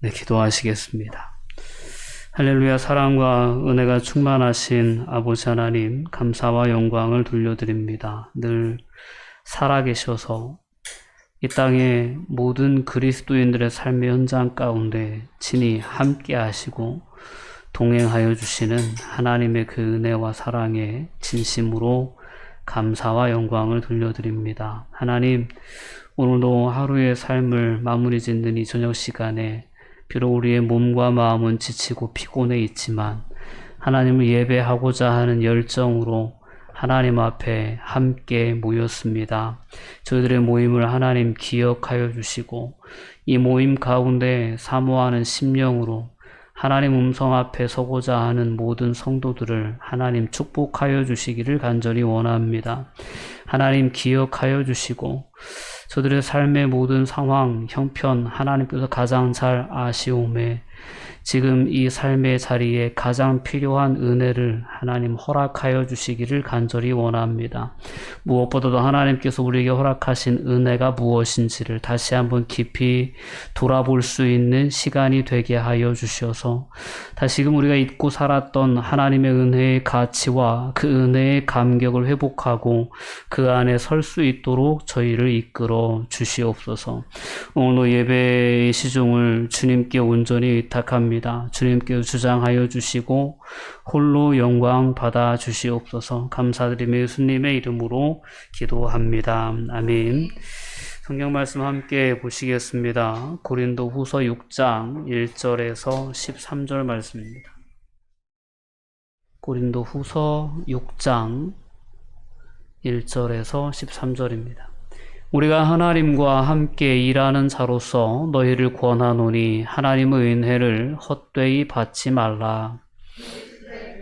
네, 기도하시겠습니다. 할렐루야. 사랑과 은혜가 충만하신 아버지 하나님, 감사와 영광을 돌려드립니다. 늘 살아계셔서 이 땅의 모든 그리스도인들의 삶의 현장 가운데 친히 함께 하시고 동행하여 주시는 하나님의 그 은혜와 사랑에 진심으로 감사와 영광을 돌려드립니다. 하나님, 오늘도 하루의 삶을 마무리 짓는 이 저녁 시간에 비록 우리의 몸과 마음은 지치고 피곤해 있지만 하나님을 예배하고자 하는 열정으로 하나님 앞에 함께 모였습니다. 저희들의 모임을 하나님 기억하여 주시고 이 모임 가운데 사모하는 심령으로 하나님 음성 앞에 서고자 하는 모든 성도들을 하나님 축복하여 주시기를 간절히 원합니다. 하나님 기억하여 주시고 저들의 삶의 모든 상황, 형편 하나님께서 가장 잘 아시오매 지금 이 삶의 자리에 가장 필요한 은혜를 하나님 허락하여 주시기를 간절히 원합니다. 무엇보다도 하나님께서 우리에게 허락하신 은혜가 무엇인지를 다시 한번 깊이 돌아볼 수 있는 시간이 되게 하여 주셔서 다시금 우리가 잊고 살았던 하나님의 은혜의 가치와 그 은혜의 감격을 회복하고 그 안에 설 수 있도록 저희를 이끌어 주시옵소서. 오늘 예배의 시종을 주님께 온전히 의탁합니다. 주님께서 주장하여 주시고 홀로 영광 받아 주시옵소서. 감사드리며 예수님의 이름으로 기도합니다. 아멘. 성경 말씀 함께 보시겠습니다. 고린도 후서 6장 1절에서 13절 말씀입니다. 고린도 후서 6장 1절에서 13절입니다. 우리가 하나님과 함께 일하는 자로서 너희를 권하노니 하나님의 은혜를 헛되이 받지 말라.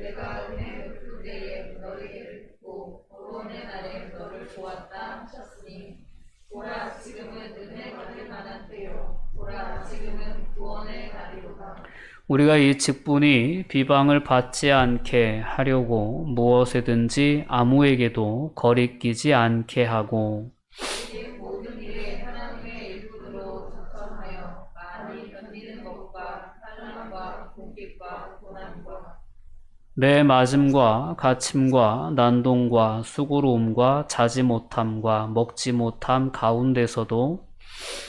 내가 은혜를 줄 때에 너희를 듣고 구원의 날에 너를 보았다 하셨으니 보라 지금은 은혜 받을 만한 때요 보라 지금은 구원의 날이로다. 우리가 이 직분이 비방을 받지 않게 하려고 무엇에든지 아무에게도 거리끼지 않게 하고 모든 일에 하나님의 일꾼으로 적성하여 많이 견디는 것과 환난과 공격과 고난과 매 맞음과 갇힘과 난동과 수고로움과 자지 못함과 먹지 못함 가운데서도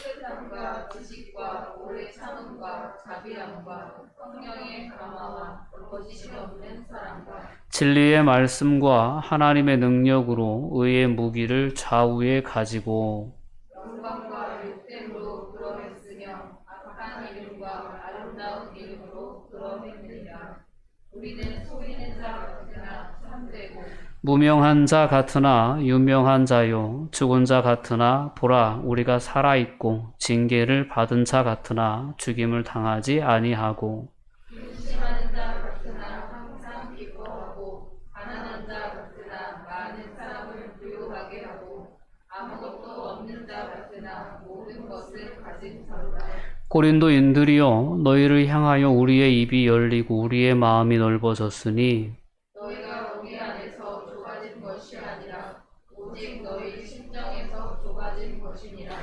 깨끗함과 지식과 오래 참음과 자비함과 성령의 감화와 거짓이 없는 사랑과 진리의 말씀과 하나님의 능력으로 의의 무기를 좌우에 가지고 영광과 육됨으로 드러냈으며 악한 이름과 아름다운 이름으로 드러냈느니라. 우리는 속이는 자 같으나 참되고 무명한 자 같으나 유명한 자요 죽은 자 같으나 보라 우리가 살아있고 징계를 받은 자 같으나 죽임을 당하지 아니하고 심하는 자 같으나 항상 기뻐하고 가난한 자 같으나 많은 사람을 부유하게 하고 아무것도 없는 자 같으나 모든 것을 가진 자로다. 고린도인들이여 너희를 향하여 우리의 입이 열리고 우리의 마음이 넓어졌으니 너희가 우리 안에서 좁아진 것이 아니라 오직 너희 심정에서 좁아진 것이니라.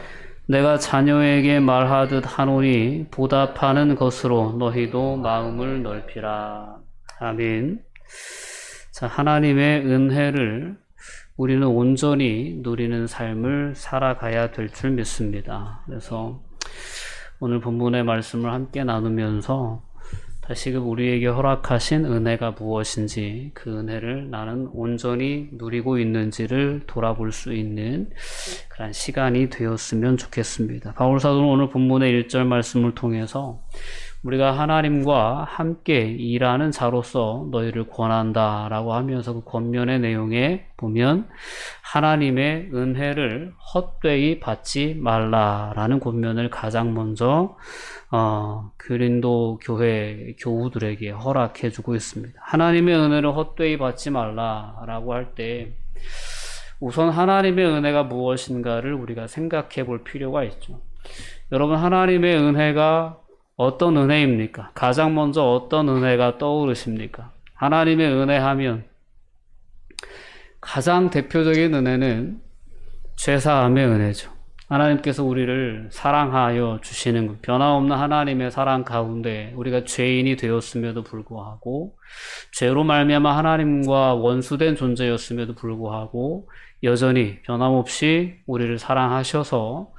내가 자녀에게 말하듯 하노니 보답하는 것으로 너희도 마음을 넓히라. 아멘. 자, 하나님의 은혜를 우리는 온전히 누리는 삶을 살아가야 될 줄 믿습니다. 그래서 오늘 본문의 말씀을 함께 나누면서 다시금 우리에게 허락하신 은혜가 무엇인지 그 은혜를 나는 온전히 누리고 있는지를 돌아볼 수 있는 그런 시간이 되었으면 좋겠습니다. 바울 사도는 오늘 본문의 1절 말씀을 통해서 우리가 하나님과 함께 일하는 자로서 너희를 권한다 라고 하면서 그 권면의 내용에 보면 하나님의 은혜를 헛되이 받지 말라라는 권면을 가장 먼저 고린도 교회 교우들에게 허락해 주고 있습니다. 하나님의 은혜를 헛되이 받지 말라라고 할 때 우선 하나님의 은혜가 무엇인가를 우리가 생각해 볼 필요가 있죠. 여러분, 하나님의 은혜가 어떤 은혜입니까? 가장 먼저 어떤 은혜가 떠오르십니까? 하나님의 은혜 하면 가장 대표적인 은혜는 죄사함의 은혜죠. 하나님께서 우리를 사랑하여 주시는 것, 변함없는 하나님의 사랑 가운데 우리가 죄인이 되었음에도 불구하고, 죄로 말미암아 하나님과 원수된 존재였음에도 불구하고 여전히 변함없이 우리를 사랑하셔서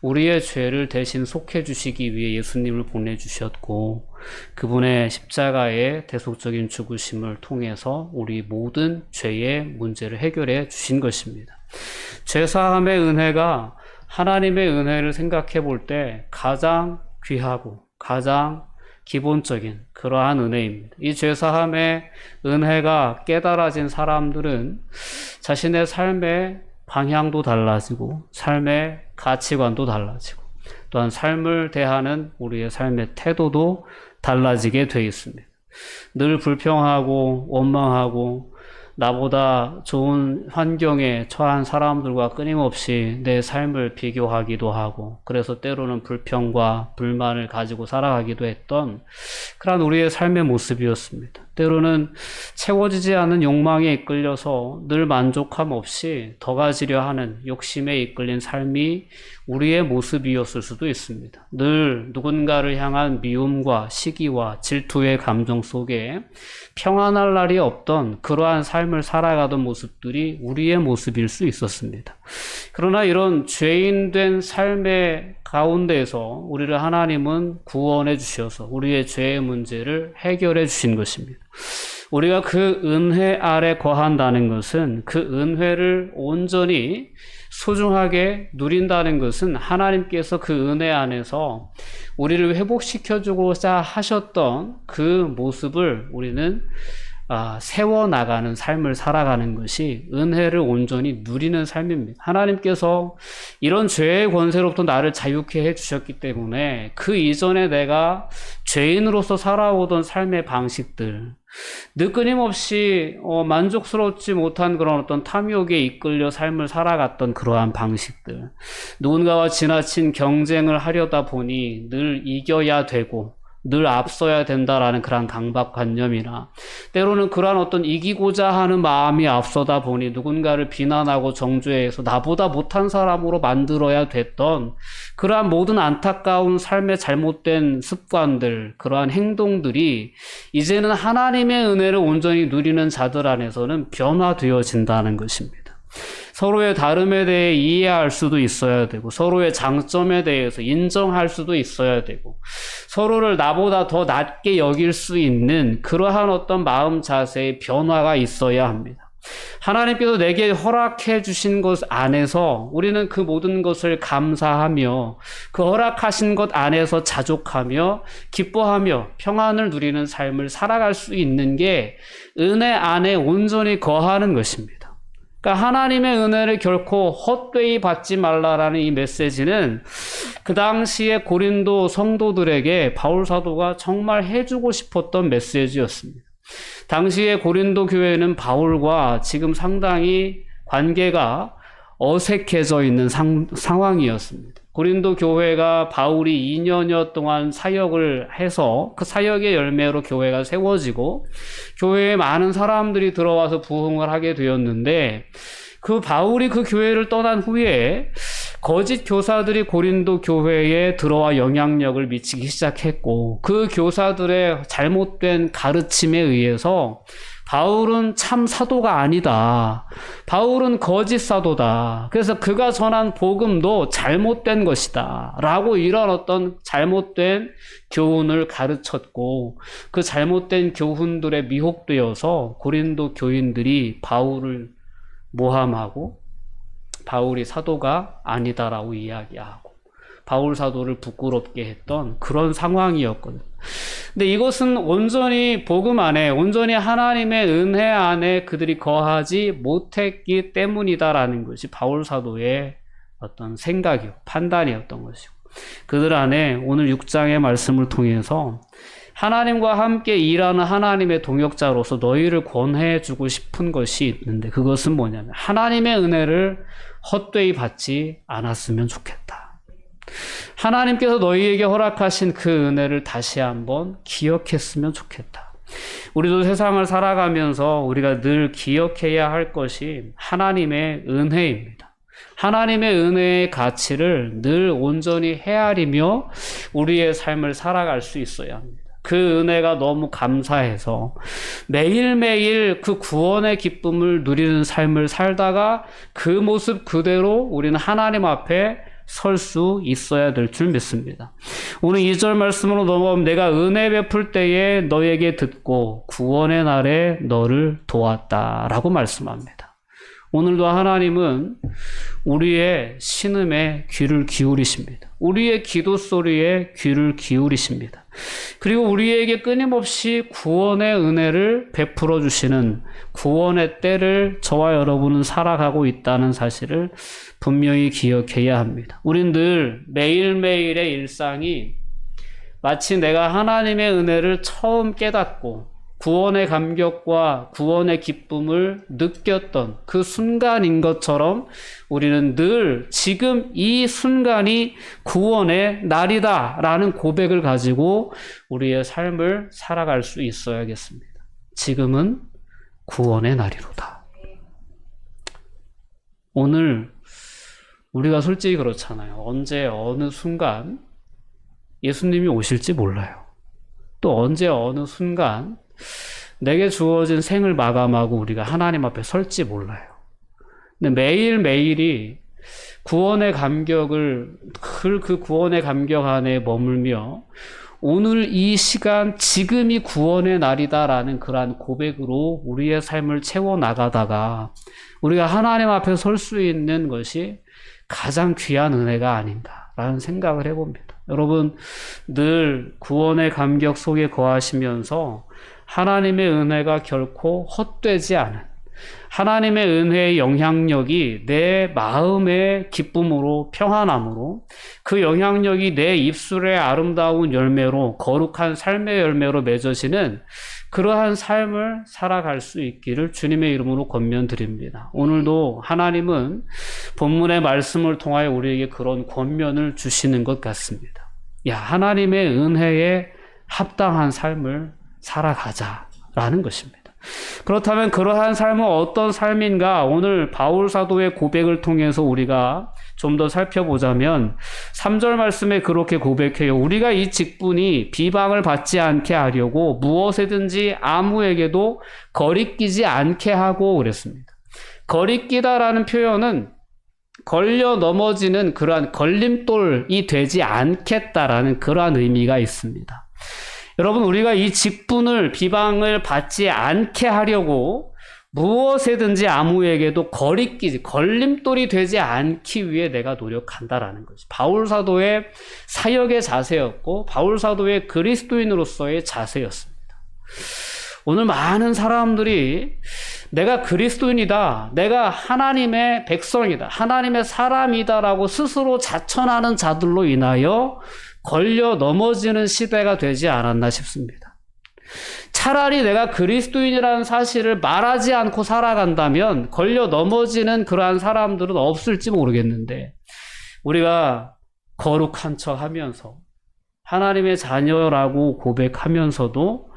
우리의 죄를 대신 속해 주시기 위해 예수님을 보내주셨고, 그분의 십자가의 대속적인 죽으심을 통해서 우리 모든 죄의 문제를 해결해 주신 것입니다. 죄사함의 은혜가 하나님의 은혜를 생각해 볼 때 가장 귀하고 가장 기본적인 그러한 은혜입니다. 이 죄사함의 은혜가 깨달아진 사람들은 자신의 삶의 방향도 달라지고 삶의 가치관도 달라지고 또한 삶을 대하는 우리의 삶의 태도도 달라지게 되어 있습니다. 늘 불평하고 원망하고 나보다 좋은 환경에 처한 사람들과 끊임없이 내 삶을 비교하기도 하고, 그래서 때로는 불평과 불만을 가지고 살아가기도 했던 그런 우리의 삶의 모습이었습니다. 때로는 채워지지 않는 욕망에 이끌려서 늘 만족함 없이 더 가지려 하는 욕심에 이끌린 삶이 우리의 모습이었을 수도 있습니다. 늘 누군가를 향한 미움과 시기와 질투의 감정 속에 평안할 날이 없던 그러한 삶을 살아가던 모습들이 우리의 모습일 수 있었습니다. 그러나 이런 죄인된 삶의 가운데에서 우리를 하나님은 구원해 주셔서 우리의 죄의 문제를 해결해 주신 것입니다. 우리가 그 은혜 아래 거한다는 것은, 그 은혜를 온전히 소중하게 누린다는 것은 하나님께서 그 은혜 안에서 우리를 회복시켜주고자 하셨던 그 모습을 우리는 세워나가는 삶을 살아가는 것이 은혜를 온전히 누리는 삶입니다. 하나님께서 이런 죄의 권세로부터 나를 자유케 해주셨기 때문에 그 이전에 내가 죄인으로서 살아오던 삶의 방식들, 늘 끊임없이 만족스럽지 못한 그런 어떤 탐욕에 이끌려 삶을 살아갔던 그러한 방식들, 누군가와 지나친 경쟁을 하려다 보니 늘 이겨야 되고 늘 앞서야 된다라는 그런 강박관념이나, 때로는 그러한 어떤 이기고자 하는 마음이 앞서다 보니 누군가를 비난하고 정죄해서 나보다 못한 사람으로 만들어야 됐던 그러한 모든 안타까운 삶의 잘못된 습관들, 그러한 행동들이 이제는 하나님의 은혜를 온전히 누리는 자들 안에서는 변화되어진다는 것입니다. 서로의 다름에 대해 이해할 수도 있어야 되고, 서로의 장점에 대해서 인정할 수도 있어야 되고, 서로를 나보다 더 낮게 여길 수 있는 그러한 어떤 마음 자세의 변화가 있어야 합니다. 하나님께서 내게 허락해 주신 것 안에서 우리는 그 모든 것을 감사하며 그 허락하신 것 안에서 자족하며 기뻐하며 평안을 누리는 삶을 살아갈 수 있는 게 은혜 안에 온전히 거하는 것입니다. 그러니까 하나님의 은혜를 결코 헛되이 받지 말라라는 이 메시지는 그 당시에 고린도 성도들에게 바울 사도가 정말 해주고 싶었던 메시지였습니다. 당시에 고린도 교회는 바울과 지금 상당히 관계가 어색해져 있는 상황이었습니다. 고린도 교회가 바울이 2년여 동안 사역을 해서 그 사역의 열매로 교회가 세워지고 교회에 많은 사람들이 들어와서 부흥을 하게 되었는데, 그 바울이 그 교회를 떠난 후에 거짓 교사들이 고린도 교회에 들어와 영향력을 미치기 시작했고, 그 교사들의 잘못된 가르침에 의해서 바울은 참 사도가 아니다, 바울은 거짓 사도다, 그래서 그가 전한 복음도 잘못된 것이다 라고 이런 어떤 잘못된 교훈을 가르쳤고, 그 잘못된 교훈들에 미혹되어서 고린도 교인들이 바울을 모함하고 바울이 사도가 아니다라고 이야기하고 바울 사도를 부끄럽게 했던 그런 상황이었거든요. 근데 이것은 온전히 복음 안에, 온전히 하나님의 은혜 안에 그들이 거하지 못했기 때문이다라는 것이 바울 사도의 어떤 생각이고 판단이었던 것이고, 그들 안에 오늘 6장의 말씀을 통해서 하나님과 함께 일하는 하나님의 동역자로서 너희를 권해주고 싶은 것이 있는데, 그것은 뭐냐면 하나님의 은혜를 헛되이 받지 않았으면 좋겠다. 하나님께서 너희에게 허락하신 그 은혜를 다시 한번 기억했으면 좋겠다. 우리도 세상을 살아가면서 우리가 늘 기억해야 할 것이 하나님의 은혜입니다. 하나님의 은혜의 가치를 늘 온전히 헤아리며 우리의 삶을 살아갈 수 있어야 합니다. 그 은혜가 너무 감사해서 매일매일 그 구원의 기쁨을 누리는 삶을 살다가 그 모습 그대로 우리는 하나님 앞에 설 수 있어야 될 줄 믿습니다. 오늘 2절 말씀으로 넘어가면 내가 은혜 베풀 때에 너에게 듣고 구원의 날에 너를 도왔다라고 말씀합니다. 오늘도 하나님은 우리의 신음에 귀를 기울이십니다. 우리의 기도 소리에 귀를 기울이십니다. 그리고 우리에게 끊임없이 구원의 은혜를 베풀어 주시는 구원의 때를 저와 여러분은 살아가고 있다는 사실을 분명히 기억해야 합니다. 우린 늘 매일매일의 일상이 마치 내가 하나님의 은혜를 처음 깨닫고 구원의 감격과 구원의 기쁨을 느꼈던 그 순간인 것처럼 우리는 늘 지금 이 순간이 구원의 날이다라는 고백을 가지고 우리의 삶을 살아갈 수 있어야겠습니다. 지금은 구원의 날이로다. 오늘 우리가 솔직히 그렇잖아요. 언제 어느 순간 예수님이 오실지 몰라요. 또 언제 어느 순간 내게 주어진 생을 마감하고 우리가 하나님 앞에 설지 몰라요. 근데 매일매일이 구원의 감격을 그 구원의 감격 안에 머물며 오늘 이 시간 지금이 구원의 날이다라는 그러한 고백으로 우리의 삶을 채워나가다가 우리가 하나님 앞에 설 수 있는 것이 가장 귀한 은혜가 아닌가라는 생각을 해봅니다. 여러분 늘 구원의 감격 속에 거하시면서 하나님의 은혜가 결코 헛되지 않은 하나님의 은혜의 영향력이 내 마음의 기쁨으로 평안함으로 그 영향력이 내 입술의 아름다운 열매로 거룩한 삶의 열매로 맺어지는 그러한 삶을 살아갈 수 있기를 주님의 이름으로 권면드립니다. 오늘도 하나님은 본문의 말씀을 통하여 우리에게 그런 권면을 주시는 것 같습니다. 야, 하나님의 은혜에 합당한 삶을 살아가자라는 것입니다. 그렇다면 그러한 삶은 어떤 삶인가? 오늘 바울 사도의 고백을 통해서 우리가 좀 더 살펴보자면 3절 말씀에 그렇게 고백해요. 우리가 이 직분이 비방을 받지 않게 하려고 무엇에든지 아무에게도 거리끼지 않게 하고 그랬습니다. 거리끼다라는 표현은 걸려 넘어지는 그러한 걸림돌이 되지 않겠다라는 그러한 의미가 있습니다. 여러분 우리가 이 직분을 비방을 받지 않게 하려고 무엇에든지 아무에게도 거리끼지 걸림돌이 되지 않기 위해 내가 노력한다라는 것이 바울 사도의 사역의 자세였고 바울 사도의 그리스도인으로서의 자세였습니다. 오늘 많은 사람들이 내가 그리스도인이다, 내가 하나님의 백성이다, 하나님의 사람이다라고 스스로 자천하는 자들로 인하여 걸려 넘어지는 시대가 되지 않았나 싶습니다. 차라리 내가 그리스도인이라는 사실을 말하지 않고 살아간다면 걸려 넘어지는 그러한 사람들은 없을지 모르겠는데 우리가 거룩한 척 하면서 하나님의 자녀라고 고백하면서도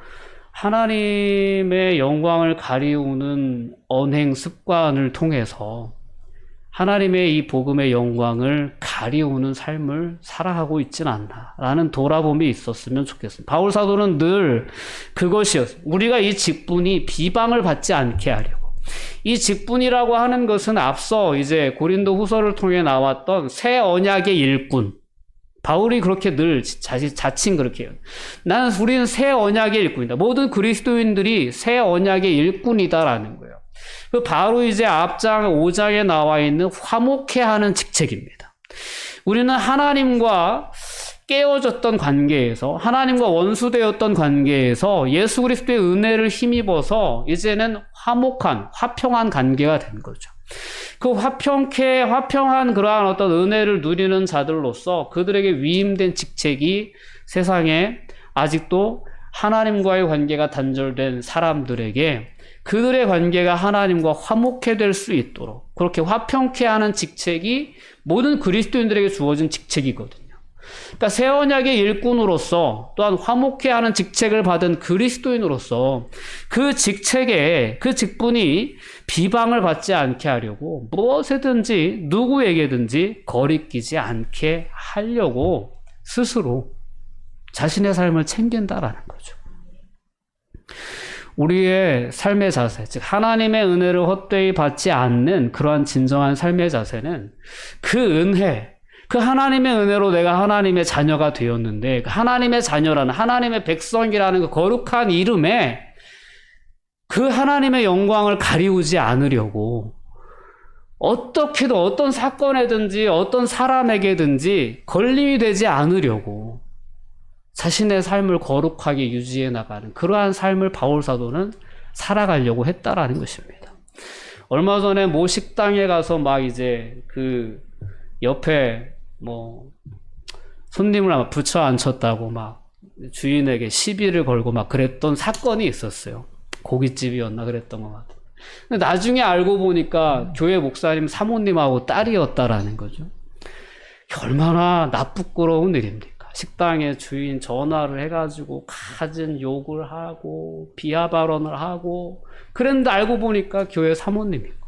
하나님의 영광을 가리우는 언행 습관을 통해서 하나님의 이 복음의 영광을 가리우는 삶을 살아가고 있지는 않나라는 돌아봄이 있었으면 좋겠습니다. 바울 사도는 늘 그것이었어요. 우리가 이 직분이 비방을 받지 않게 하려고. 이 직분이라고 하는 것은 앞서 이제 고린도 후서를 통해 나왔던 새 언약의 일꾼. 바울이 그렇게 늘 자칭 그렇게 해요. 우리는 새 언약의 일꾼이다. 모든 그리스도인들이 새 언약의 일꾼이다라는 거예요. 그 바로 이제 앞장 5장에 나와 있는 화목해 하는 직책입니다. 우리는 하나님과 깨어졌던 관계에서 하나님과 원수되었던 관계에서 예수 그리스도의 은혜를 힘입어서 이제는 화평한 관계가 된 거죠. 그 화평한 그러한 어떤 은혜를 누리는 자들로서 그들에게 위임된 직책이 세상에 아직도 하나님과의 관계가 단절된 사람들에게 그들의 관계가 하나님과 화목해 될 수 있도록 그렇게 화평케 하는 직책이 모든 그리스도인들에게 주어진 직책이거든요. 그러니까 새 언약의 일꾼으로서 또한 화목해야 하는 직책을 받은 그리스도인으로서 그 직책에 그 직분이 비방을 받지 않게 하려고 무엇에든지 누구에게든지 거리끼지 않게 하려고 스스로 자신의 삶을 챙긴다라는 거죠. 우리의 삶의 자세, 즉 하나님의 은혜를 헛되이 받지 않는 그러한 진정한 삶의 자세는 그 은혜, 그 하나님의 은혜로 내가 하나님의 자녀가 되었는데 그 하나님의 자녀라는 하나님의 백성이라는 그 거룩한 이름에 그 하나님의 영광을 가리우지 않으려고 어떻게든 어떤 사건에든지 어떤 사람에게든지 걸림이 되지 않으려고 자신의 삶을 거룩하게 유지해 나가는 그러한 삶을 바울 사도는 살아가려고 했다라는 것입니다. 얼마 전에 모 식당에 가서 막 이제 그 옆에 뭐 손님을 아마 붙여 앉혔다고 막 주인에게 시비를 걸고 막 그랬던 사건이 있었어요. 고깃집이었나 그랬던 것 같아요. 근데 나중에 알고 보니까 교회 목사님 사모님하고 딸이었다라는 거죠. 얼마나 나쁘끄러운 일입니까? 식당에 주인 전화를 해가지고 갖은 욕을 하고 비하 발언을 하고 그랬는데 알고 보니까 교회 사모님이고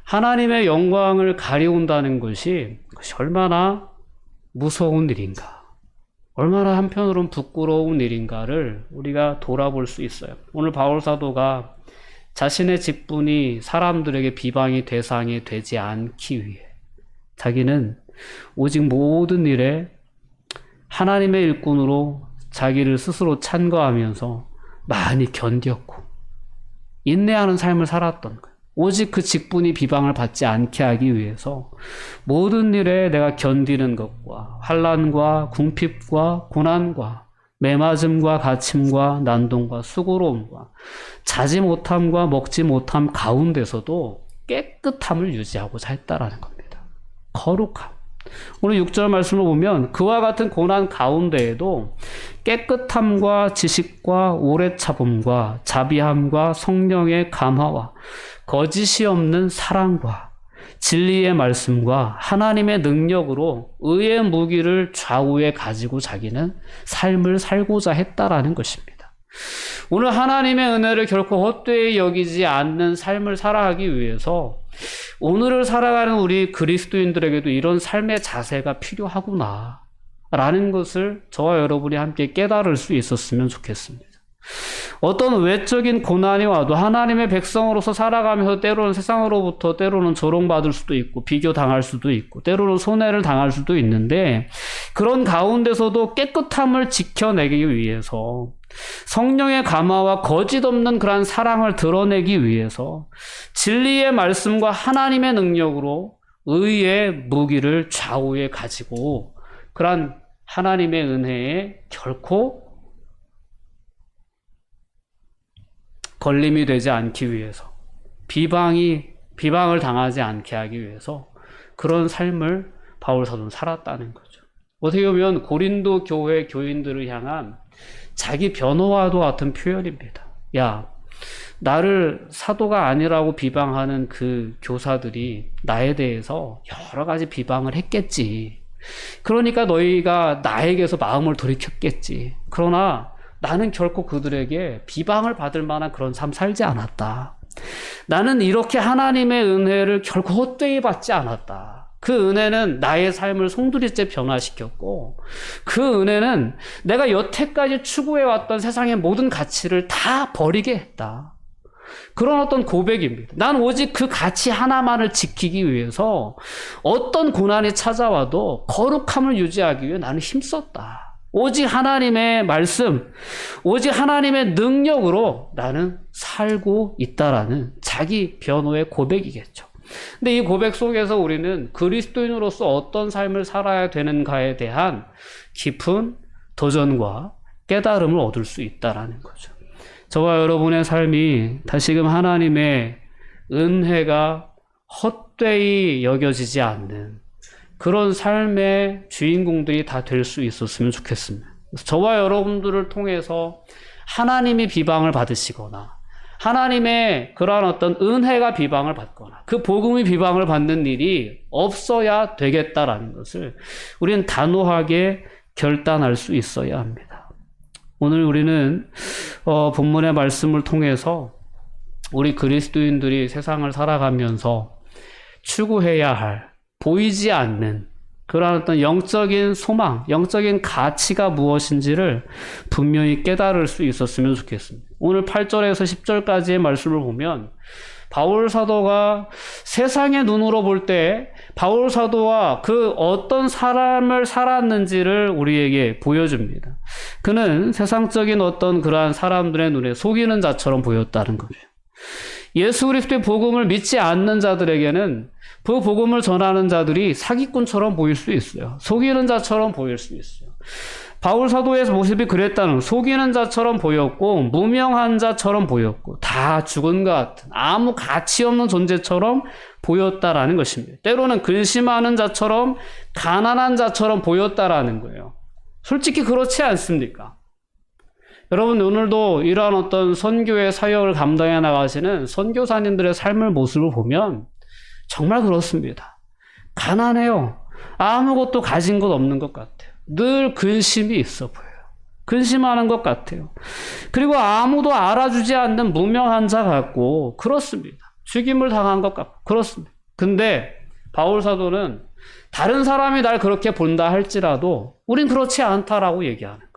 하나님의 영광을 가리운다는 것이 얼마나 무서운 일인가, 얼마나 한편으로는 부끄러운 일인가를 우리가 돌아볼 수 있어요. 오늘 바울 사도가 자신의 직분이 사람들에게 비방의 대상이 되지 않기 위해 자기는 오직 모든 일에 하나님의 일꾼으로 자기를 스스로 찬거하면서 많이 견뎠고 인내하는 삶을 살았던 거예요. 오직 그 직분이 비방을 받지 않게 하기 위해서 모든 일에 내가 견디는 것과 환난과 궁핍과 고난과 매맞음과 갇힘과 난동과 수고로움과 자지 못함과 먹지 못함 가운데서도 깨끗함을 유지하고자 했다라는 겁니다. 거룩함. 오늘 6절 말씀을 보면 그와 같은 고난 가운데에도 깨끗함과 지식과 오래 참음과 자비함과 성령의 감화와 거짓이 없는 사랑과 진리의 말씀과 하나님의 능력으로 의의 무기를 좌우에 가지고 자기는 삶을 살고자 했다라는 것입니다. 오늘 하나님의 은혜를 결코 헛되이 여기지 않는 삶을 살아가기 위해서 오늘을 살아가는 우리 그리스도인들에게도 이런 삶의 자세가 필요하구나 라는 것을 저와 여러분이 함께 깨달을 수 있었으면 좋겠습니다. 어떤 외적인 고난이 와도 하나님의 백성으로서 살아가면서 때로는 세상으로부터 때로는 조롱받을 수도 있고 비교당할 수도 있고 때로는 손해를 당할 수도 있는데 그런 가운데서도 깨끗함을 지켜내기 위해서 성령의 감화와 거짓 없는 그러한 사랑을 드러내기 위해서 진리의 말씀과 하나님의 능력으로 의의 무기를 좌우에 가지고 그러한 하나님의 은혜에 결코 걸림이 되지 않기 위해서 비방을 당하지 않게 하기 위해서 그런 삶을 바울 사도는 살았다는 거죠. 어떻게 보면 고린도 교회 교인들을 향한 자기 변호와도 같은 표현입니다. 야, 나를 사도가 아니라고 비방하는 그 교사들이 나에 대해서 여러 가지 비방을 했겠지. 그러니까 너희가 나에게서 마음을 돌이켰겠지. 그러나 나는 결코 그들에게 비방을 받을 만한 그런 삶 살지 않았다. 나는 이렇게 하나님의 은혜를 결코 헛되이 받지 않았다. 그 은혜는 나의 삶을 송두리째 변화시켰고 그 은혜는 내가 여태까지 추구해왔던 세상의 모든 가치를 다 버리게 했다. 그런 어떤 고백입니다. 난 오직 그 가치 하나만을 지키기 위해서 어떤 고난이 찾아와도 거룩함을 유지하기 위해 나는 힘썼다. 오직 하나님의 말씀, 오직 하나님의 능력으로 나는 살고 있다라는 자기 변호의 고백이겠죠. 근데 이 고백 속에서 우리는 그리스도인으로서 어떤 삶을 살아야 되는가에 대한 깊은 도전과 깨달음을 얻을 수 있다라는 거죠. 저와 여러분의 삶이 다시금 하나님의 은혜가 헛되이 여겨지지 않는 그런 삶의 주인공들이 다 될 수 있었으면 좋겠습니다. 저와 여러분들을 통해서 하나님이 비방을 받으시거나 하나님의 그러한 어떤 은혜가 비방을 받거나 그 복음이 비방을 받는 일이 없어야 되겠다라는 것을 우리는 단호하게 결단할 수 있어야 합니다. 오늘 우리는 본문의 말씀을 통해서 우리 그리스도인들이 세상을 살아가면서 추구해야 할 보이지 않는 그러한 어떤 영적인 소망, 영적인 가치가 무엇인지를 분명히 깨달을 수 있었으면 좋겠습니다. 오늘 8절에서 10절까지의 말씀을 보면 바울 사도가 세상의 눈으로 볼 때 바울 사도와 그 어떤 삶을 살았는지를 우리에게 보여줍니다. 그는 세상적인 어떤 그러한 사람들의 눈에 속이는 자처럼 보였다는 거죠. 예수 그리스도의 복음을 믿지 않는 자들에게는 그 복음을 전하는 자들이 사기꾼처럼 보일 수 있어요. 속이는 자처럼 보일 수 있어요. 바울 사도의 모습이 그랬다는, 속이는 자처럼 보였고 무명한 자처럼 보였고 다 죽은 것 같은 아무 가치 없는 존재처럼 보였다라는 것입니다. 때로는 근심하는 자처럼 가난한 자처럼 보였다라는 거예요. 솔직히 그렇지 않습니까? 여러분, 오늘도 이러한 어떤 선교의 사역을 감당해 나가시는 선교사님들의 삶의 모습을 보면 정말 그렇습니다. 가난해요. 아무것도 가진 것 없는 것 같아요. 늘 근심이 있어 보여요. 근심하는 것 같아요. 그리고 아무도 알아주지 않는 무명한 자 같고 그렇습니다. 죽임을 당한 것 같고 그렇습니다. 근데 바울 사도는 다른 사람이 날 그렇게 본다 할지라도 우린 그렇지 않다라고 얘기하는 거예요.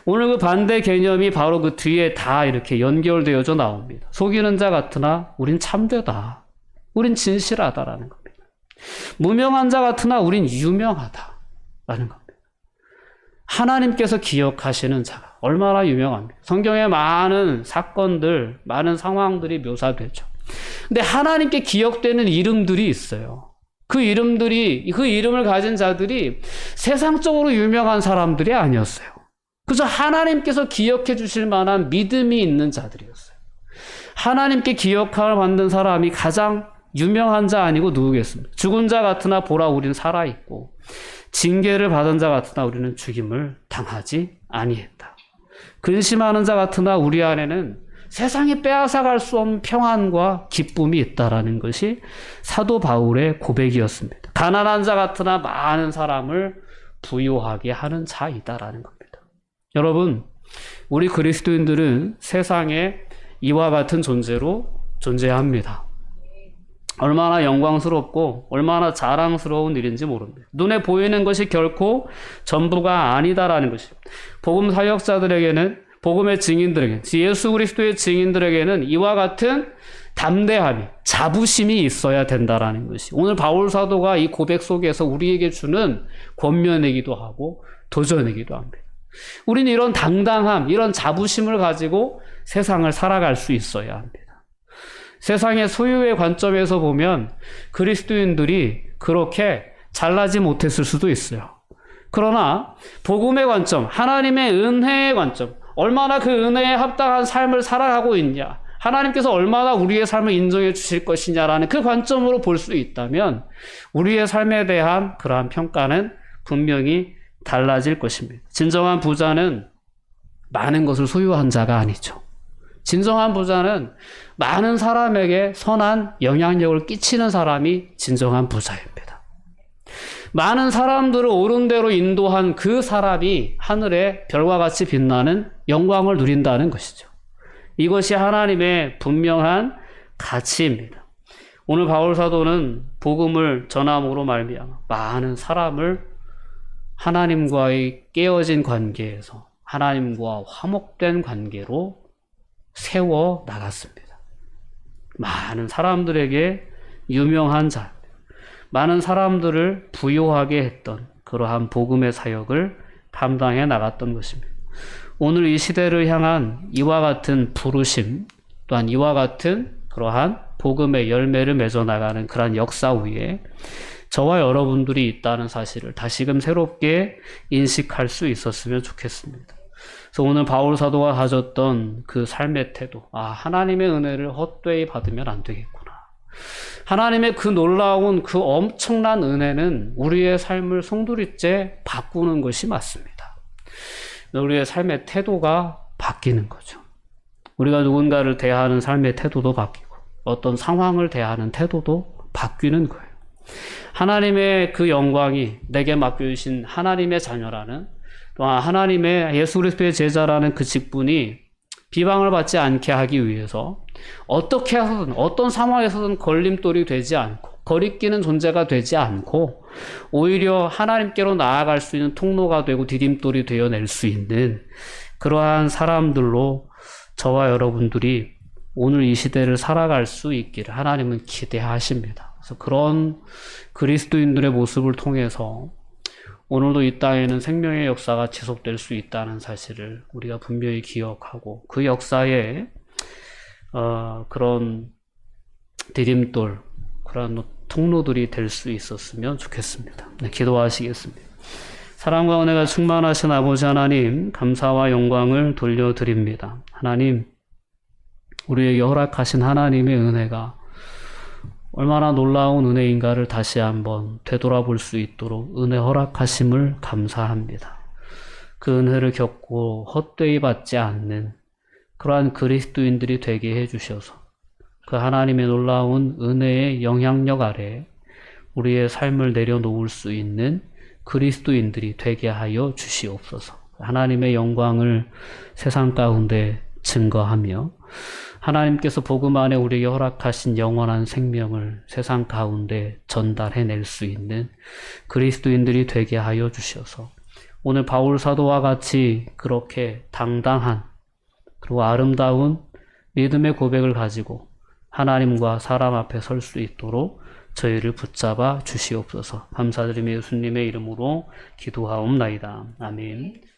오늘 그 반대 개념이 바로 그 뒤에 다 이렇게 연결되어져 나옵니다. 속이는 자 같으나 우린 참되다. 우린 진실하다라는 겁니다. 무명한 자 같으나 우린 유명하다라는 겁니다. 하나님께서 기억하시는 자가 얼마나 유명합니까? 성경에 많은 사건들, 많은 상황들이 묘사되죠. 근데 하나님께 기억되는 이름들이 있어요. 그 이름을 가진 자들이 세상적으로 유명한 사람들이 아니었어요. 그래서 하나님께서 기억해 주실 만한 믿음이 있는 자들이었어요. 하나님께 기억함을 받는 사람이 가장 유명한 자 아니고 누구겠습니까? 죽은 자 같으나 보라 우리는 살아있고 징계를 받은 자 같으나 우리는 죽임을 당하지 아니했다. 근심하는 자 같으나 우리 안에는 세상이 빼앗아갈 수 없는 평안과 기쁨이 있다라는 것이 사도 바울의 고백이었습니다. 가난한 자 같으나 많은 사람을 부유하게 하는 자이다라는 겁니다. 여러분, 우리 그리스도인들은 세상에 이와 같은 존재로 존재합니다. 얼마나 영광스럽고 얼마나 자랑스러운 일인지 모릅니다. 눈에 보이는 것이 결코 전부가 아니다라는 것입니다. 복음 사역자들에게는, 복음의 증인들에게, 예수 그리스도의 증인들에게는 이와 같은 담대함이, 자부심이 있어야 된다라는 것이 오늘 바울 사도가 이 고백 속에서 우리에게 주는 권면이기도 하고 도전이기도 합니다. 우리는 이런 당당함, 이런 자부심을 가지고 세상을 살아갈 수 있어야 합니다. 세상의 소유의 관점에서 보면 그리스도인들이 그렇게 잘나지 못했을 수도 있어요. 그러나 복음의 관점, 하나님의 은혜의 관점, 얼마나 그 은혜에 합당한 삶을 살아가고 있냐, 하나님께서 얼마나 우리의 삶을 인정해 주실 것이냐라는 그 관점으로 볼 수 있다면 우리의 삶에 대한 그러한 평가는 분명히 달라질 것입니다. 진정한 부자는 많은 것을 소유한 자가 아니죠. 진정한 부자는 많은 사람에게 선한 영향력을 끼치는 사람이 진정한 부자입니다. 많은 사람들을 옳은 대로 인도한 그 사람이 하늘의 별과 같이 빛나는 영광을 누린다는 것이죠. 이것이 하나님의 분명한 가치입니다. 오늘 바울 사도는 복음을 전함으로 말미암아 많은 사람을 하나님과의 깨어진 관계에서 하나님과 화목된 관계로 세워 나갔습니다. 많은 사람들에게 유명한 자, 많은 사람들을 부요하게 했던 그러한 복음의 사역을 감당해 나갔던 것입니다. 오늘 이 시대를 향한 이와 같은 부르심, 또한 이와 같은 그러한 복음의 열매를 맺어 나가는 그러한 역사 위에 저와 여러분들이 있다는 사실을 다시금 새롭게 인식할 수 있었으면 좋겠습니다. 그래서 오늘 바울 사도가 가졌던 그 삶의 태도, 하나님의 은혜를 헛되이 받으면 안 되겠구나. 하나님의 그 놀라운 그 엄청난 은혜는 우리의 삶을 송두리째 바꾸는 것이 맞습니다. 우리의 삶의 태도가 바뀌는 거죠. 우리가 누군가를 대하는 삶의 태도도 바뀌고 어떤 상황을 대하는 태도도 바뀌는 거예요. 하나님의 그 영광이 내게 맡겨주신 하나님의 자녀라는, 또한 하나님의 예수 그리스도의 제자라는 그 직분이 비방을 받지 않게 하기 위해서 어떻게 해서든 어떤 상황에서든 걸림돌이 되지 않고 거리끼는 존재가 되지 않고 오히려 하나님께로 나아갈 수 있는 통로가 되고 디딤돌이 되어낼 수 있는 그러한 사람들로 저와 여러분들이 오늘 이 시대를 살아갈 수 있기를 하나님은 기대하십니다. 그래서 그런 그리스도인들의 모습을 통해서 오늘도 이 땅에는 생명의 역사가 지속될 수 있다는 사실을 우리가 분명히 기억하고 그 역사에 그런 디딤돌, 그런 통로들이 될 수 있었으면 좋겠습니다. 네, 기도하시겠습니다. 사랑과 은혜가 충만하신 아버지 하나님, 감사와 영광을 돌려드립니다. 하나님, 우리에게 허락하신 하나님의 은혜가 얼마나 놀라운 은혜인가를 다시 한번 되돌아볼 수 있도록 은혜 허락하심을 감사합니다. 그 은혜를 겪고 헛되이 받지 않는 그러한 그리스도인들이 되게 해주셔서 그 하나님의 놀라운 은혜의 영향력 아래 우리의 삶을 내려놓을 수 있는 그리스도인들이 되게 하여 주시옵소서. 하나님의 영광을 세상 가운데 증거하며 하나님께서 복음 안에 우리에게 허락하신 영원한 생명을 세상 가운데 전달해낼 수 있는 그리스도인들이 되게 하여 주셔서 오늘 바울 사도와 같이 그렇게 당당한 그리고 아름다운 믿음의 고백을 가지고 하나님과 사람 앞에 설 수 있도록 저희를 붙잡아 주시옵소서. 감사드리며 예수님의 이름으로 기도하옵나이다. 아멘.